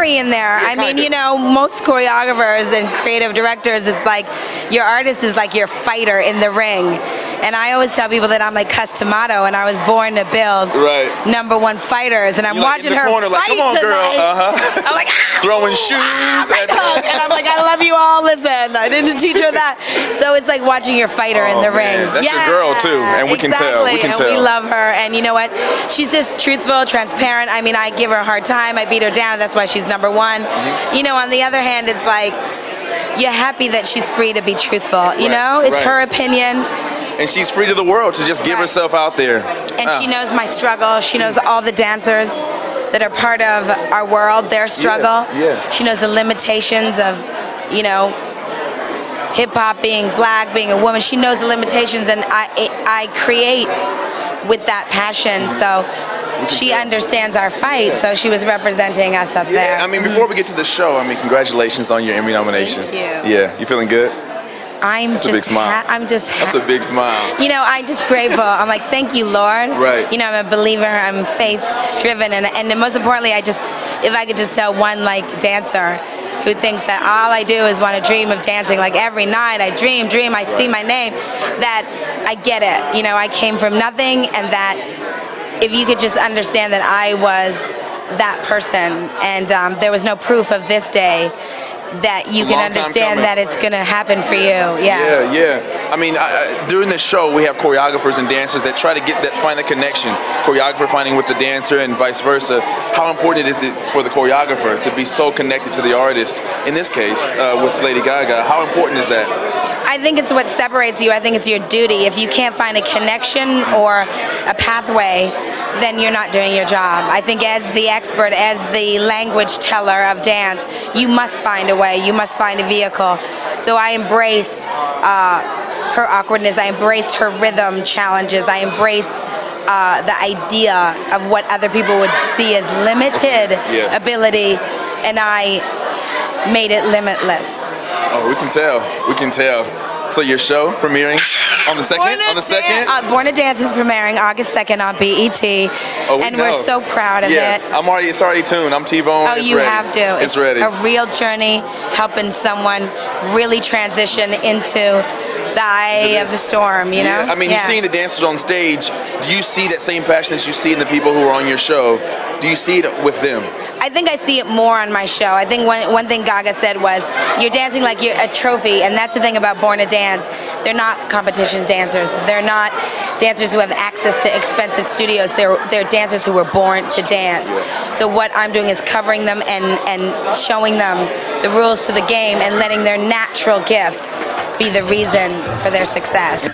fiery in there. I mean, you know, most choreographers and creative directors, it's like your artist is like your fighter in the ring. And I always tell people that I'm like Cus D'Amato, and I was born to build #1 fighters. And I'm watching her corner, fight like, come on, girl. tonight. I'm like, throwing shoes. And I'm like, I love you all. Listen, I didn't teach her that. So it's like watching your fighter in the ring. That's your girl too, and we can tell. We can tell. We love her, and you know what? She's just truthful, transparent. I mean, I give her a hard time. I beat her down. That's why she's #1. You know, on the other hand, it's like you're happy that she's free to be truthful. You know, it's her opinion. And she's free to the world to just give herself out there. And she knows my struggle. She knows all the dancers that are part of our world, their struggle. She knows the limitations of, you know, hip-hop, being black, being a woman. She knows the limitations, and I create with that passion. So she understands our fight, so she was representing us up there. I mean, before we get to the show, I mean, congratulations on your Emmy nomination. Thank you. Yeah, you feeling good? That's a big smile. That's a big smile. You know, I'm just grateful. I'm like, thank you, Lord. Right. You know, I'm a believer. I'm faith-driven, and most importantly, if I could just tell one like dancer who thinks that all I do is want to dream of dancing, like every night I dream, I see my name, that I get it. You know, I came from nothing, and that if you could just understand that I was that person, and there was no proof of this day, that you can understand that it's going to happen for you. Yeah. I mean, during this show, we have choreographers and dancers that try to find the connection. Choreographer finding with the dancer and vice versa. How important is it for the choreographer to be so connected to the artist? In this case, with Lady Gaga, how important is that? I think it's what separates you. I think it's your duty. If you can't find a connection or a pathway, then you're not doing your job. I think as the expert, as the language teller of dance, you must find a way. You must find a vehicle. So I embraced her awkwardness. I embraced her rhythm challenges. I embraced the idea of what other people would see as limited ability, and I made it limitless. Oh, we can tell. We can tell. So your show premiering on the 2nd? Born to Dance is premiering August 2nd on BET, and we're so proud of it. It's already tuned. I'm T-Bone. Oh, you have to. It's ready. A real journey, helping someone really transition into the eye of the storm, you know? I mean, you're seeing the dancers on stage. Do you see that same passion that you see in the people who are on your show? Do you see it with them? I think I see it more on my show. I think one thing Gaga said was, you're dancing like you're a trophy, and that's the thing about Born to Dance. They're not competition dancers. They're not dancers who have access to expensive studios. They're dancers who were born to dance. So what I'm doing is covering them and showing them the rules to the game and letting their natural gift be the reason for their success.